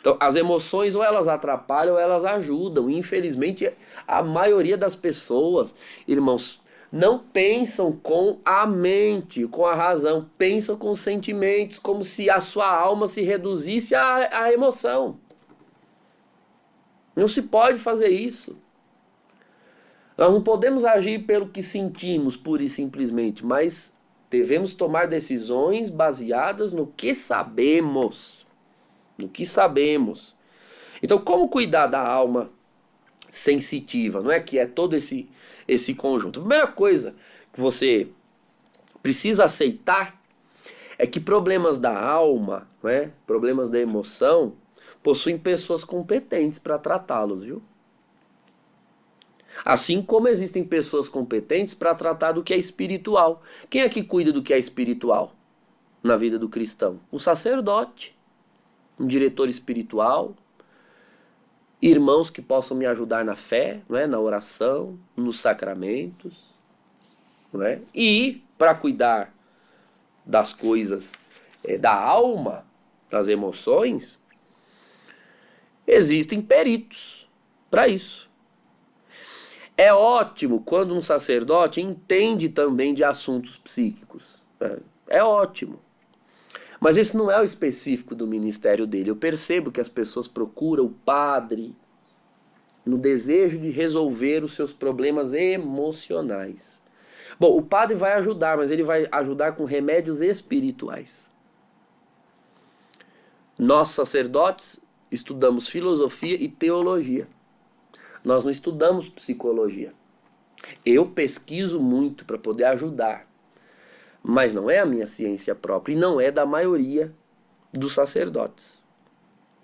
Então, as emoções ou elas atrapalham ou elas ajudam. Infelizmente, a maioria das pessoas, irmãos, não pensam com a mente, com a razão, pensam com os sentimentos, como se a sua alma se reduzisse à emoção. Não se pode fazer isso. Nós não podemos agir pelo que sentimos, pura e simplesmente, mas devemos tomar decisões baseadas no que sabemos. No que sabemos. Então, como cuidar da alma sensitiva? Não é que é todo esse conjunto. A primeira coisa que você precisa aceitar é que problemas da alma, né, problemas da emoção, possuem pessoas competentes para tratá-los, viu? Assim como existem pessoas competentes para tratar do que é espiritual. Quem é que cuida do que é espiritual na vida do cristão? O sacerdote, um diretor espiritual, irmãos que possam me ajudar na fé, não é? Na oração, nos sacramentos. Não é? E para cuidar das coisas da alma, das emoções, existem peritos para isso. É ótimo quando um sacerdote entende também de assuntos psíquicos. É ótimo. Mas esse não é o específico do ministério dele. Eu percebo que as pessoas procuram o padre no desejo de resolver os seus problemas emocionais. Bom, o padre vai ajudar, mas ele vai ajudar com remédios espirituais. Nós, sacerdotes, estudamos filosofia e teologia. Nós não estudamos psicologia. Eu pesquiso muito para poder ajudar, mas não é a minha ciência própria e não é da maioria dos sacerdotes.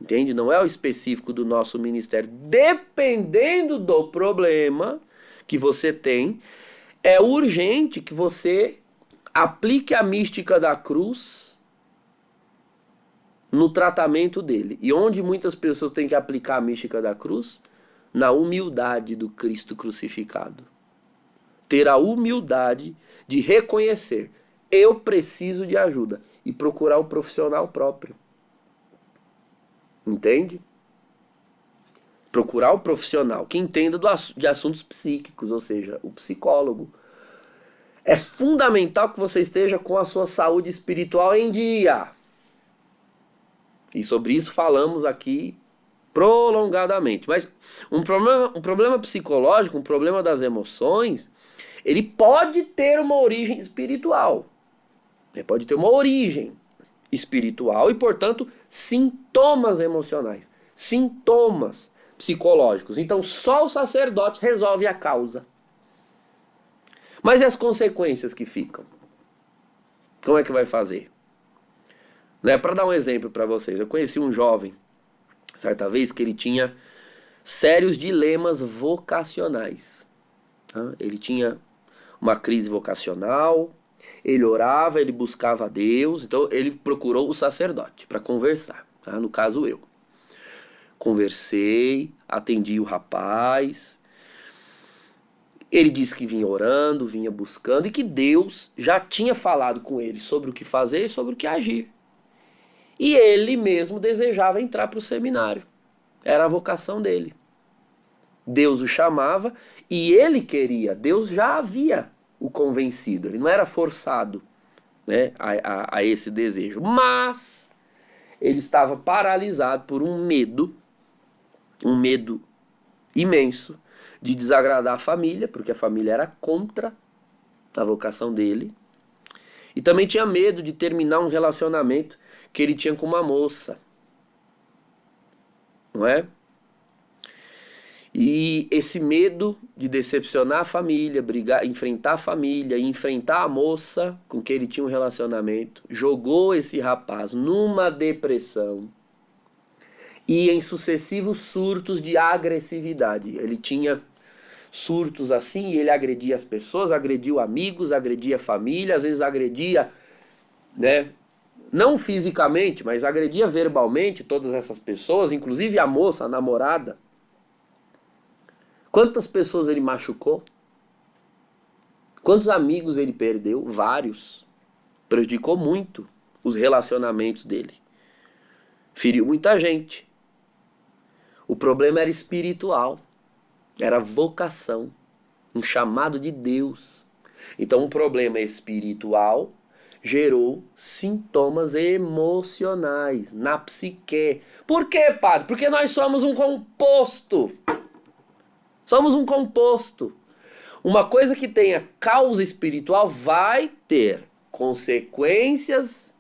Entende? Não é o específico do nosso ministério. Dependendo do problema que você tem, é urgente que você aplique a mística da cruz no tratamento dele. E onde muitas pessoas têm que aplicar a mística da cruz? Na humildade do Cristo crucificado. Ter a humildade de reconhecer: eu preciso de ajuda, e procurar o profissional próprio. Entende? Procurar o profissional que entenda de assuntos psíquicos, ou seja, o psicólogo. É fundamental que você esteja com a sua saúde espiritual em dia. E sobre isso falamos aqui prolongadamente. Mas um problema psicológico, um problema das emoções, ele pode ter uma origem espiritual. Ele pode ter uma origem espiritual e, portanto, sintomas emocionais, sintomas psicológicos. Então, só o sacerdote resolve a causa. Mas e as consequências que ficam? Como é que vai fazer? Né? Para dar um exemplo para vocês, eu conheci um jovem, certa vez, que ele tinha sérios dilemas vocacionais. Tá? Ele tinha uma crise vocacional, ele orava, ele buscava a Deus, então ele procurou o sacerdote para conversar, tá? No caso eu. Conversei, atendi o rapaz, ele disse que vinha orando, vinha buscando e que Deus já tinha falado com ele sobre o que fazer e sobre o que agir. E ele mesmo desejava entrar para o seminário. Era a vocação dele. Deus o chamava e ele queria. Deus já havia o convencido. Ele não era forçado, né, a esse desejo. Mas ele estava paralisado por um medo imenso de desagradar a família, porque a família era contra a vocação dele. E também tinha medo de terminar um relacionamento que ele tinha com uma moça. Não é? E esse medo de decepcionar a família, brigar, enfrentar a família e enfrentar a moça com quem ele tinha um relacionamento, jogou esse rapaz numa depressão e em sucessivos surtos de agressividade. Ele tinha surtos assim e ele agredia as pessoas, agredia amigos, agredia família, às vezes agredia, né, não fisicamente, mas agredia verbalmente todas essas pessoas, inclusive a moça, a namorada. Quantas pessoas ele machucou? Quantos amigos ele perdeu? Vários. Prejudicou muito os relacionamentos dele. Feriu muita gente. problema era espiritual, era vocação, um chamado de Deus. Então um problema espiritual gerou sintomas emocionais na psique. Por quê, padre? Porque nós somos um composto. Somos um composto. Uma coisa que tenha causa espiritual vai ter consequências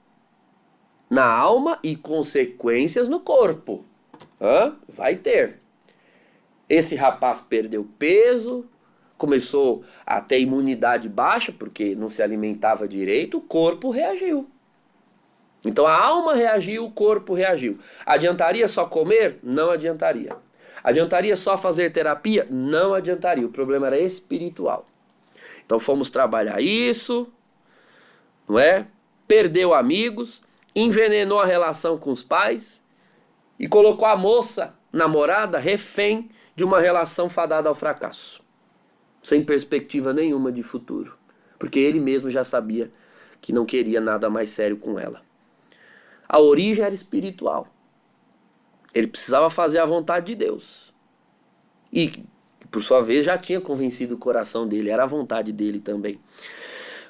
na alma e consequências no corpo. Vai ter. Esse rapaz perdeu peso, começou a ter imunidade baixa, porque não se alimentava direito, o corpo reagiu. Então a alma reagiu, o corpo reagiu. Adiantaria só comer? Não adiantaria. Adiantaria só fazer terapia? Não adiantaria. O problema era espiritual. Então fomos trabalhar isso, não é? Perdeu amigos, envenenou a relação com os pais e colocou a moça, namorada, refém de uma relação fadada ao fracasso. Sem perspectiva nenhuma de futuro. Porque ele mesmo já sabia que não queria nada mais sério com ela. A origem era espiritual. Ele precisava fazer a vontade de Deus. E, por sua vez, já tinha convencido o coração dele. Era a vontade dele também.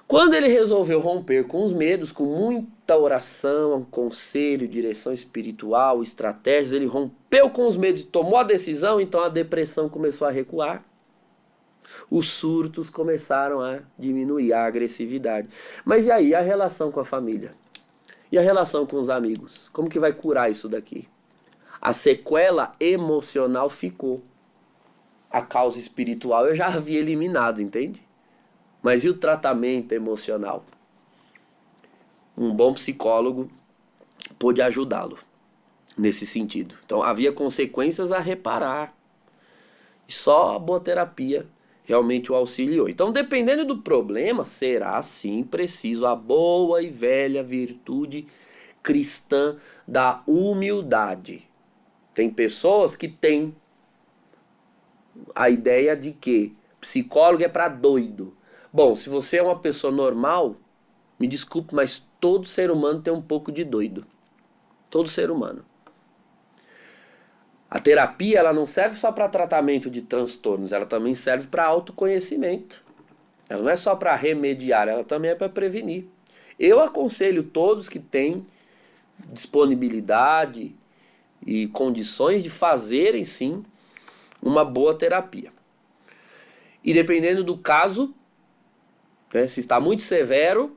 Quando ele resolveu romper com os medos, com muita oração, conselho, direção espiritual, estratégias, ele rompeu com os medos e tomou a decisão, então a depressão começou a recuar. Os surtos começaram a diminuir, a agressividade. Mas e aí, a relação com a família? E a relação com os amigos? Como que vai curar isso daqui? A sequela emocional ficou. A causa espiritual eu já havia eliminado, entende? Mas e o tratamento emocional? Um bom psicólogo pôde ajudá-lo nesse sentido. Então havia consequências a reparar. E só a boa terapia realmente o auxiliou. Então, dependendo do problema, será sim preciso a boa e velha virtude cristã da humildade. Tem pessoas que têm a ideia de que psicólogo é para doido. Bom, se você é uma pessoa normal, me desculpe, mas todo ser humano tem um pouco de doido. Todo ser humano. A terapia ela não serve só para tratamento de transtornos, ela também serve para autoconhecimento. Ela não é só para remediar, ela também é para prevenir. Eu aconselho todos que têm disponibilidade e condições de fazerem sim uma boa terapia. E dependendo do caso, né, se está muito severo,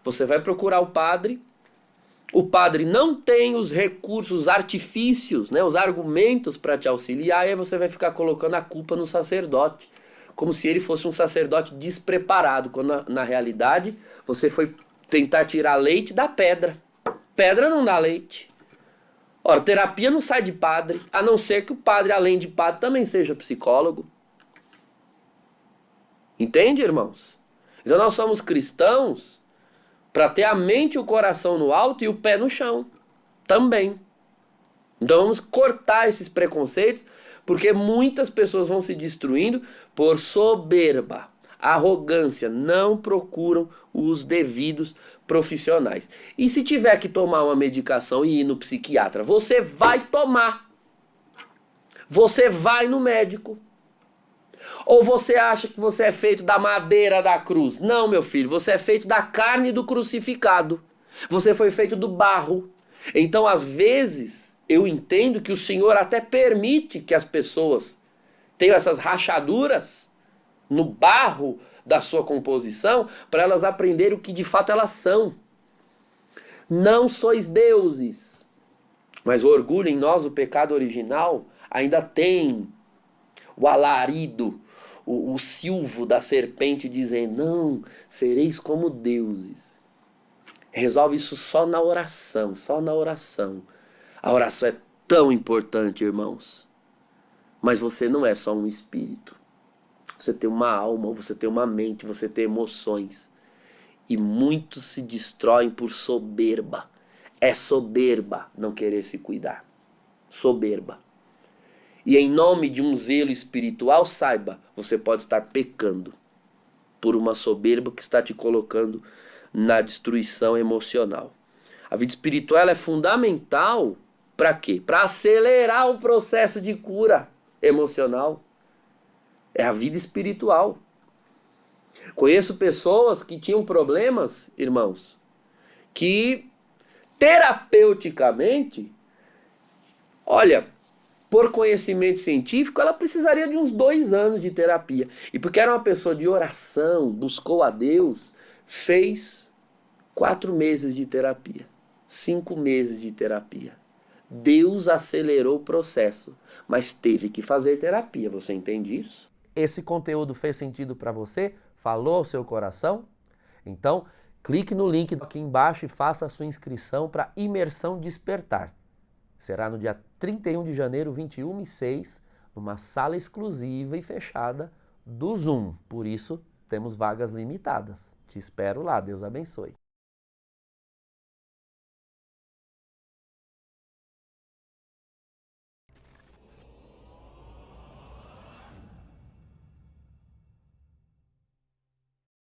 você vai procurar o padre. O padre não tem os recursos, os artifícios, né, os argumentos para te auxiliar, e aí você vai ficar colocando a culpa no sacerdote, como se ele fosse um sacerdote despreparado, quando na realidade você foi tentar tirar leite da pedra. Pedra não dá leite. Ora, terapia não sai de padre, a não ser que o padre, além de padre, também seja psicólogo. Entende, irmãos? Então nós somos cristãos para ter a mente e o coração no alto e o pé no chão também. Então vamos cortar esses preconceitos, porque muitas pessoas vão se destruindo por soberba, arrogância, não procuram os devidos profissionais. E se tiver que tomar uma medicação e ir no psiquiatra, você vai tomar. Você vai no médico. Ou você acha que você é feito da madeira da cruz? Não, meu filho, você é feito da carne do crucificado. Você foi feito do barro. Então, às vezes, eu entendo que o Senhor até permite que as pessoas tenham essas rachaduras no barro da sua composição para elas aprenderem o que de fato elas são. Não sois deuses. Mas o orgulho em nós, o pecado original, ainda tem o alarido, o silvo da serpente dizendo, não, sereis como deuses. Resolve isso só na oração, só na oração. A oração é tão importante, irmãos. Mas você não é só um espírito. Você tem uma alma, você tem uma mente, você tem emoções. E muitos se destroem por soberba. É soberba não querer se cuidar. Soberba. E em nome de um zelo espiritual, saiba, você pode estar pecando por uma soberba que está te colocando na destruição emocional. A vida espiritual é fundamental Para quê? Para acelerar o processo de cura emocional. É a vida espiritual. Conheço pessoas que tinham problemas, irmãos, que terapeuticamente, olha, por conhecimento científico, ela precisaria de uns 2 anos de terapia. E porque era uma pessoa de oração, buscou a Deus, fez 4 meses de terapia, 5 meses de terapia. Deus acelerou o processo, mas teve que fazer terapia. Você entende isso? Esse conteúdo fez sentido para você? Falou ao seu coração? Então, clique no link aqui embaixo e faça a sua inscrição para Imersão Despertar. Será no dia 31 de janeiro, 21h06, numa sala exclusiva e fechada do Zoom. Por isso, temos vagas limitadas. Te espero lá. Deus abençoe.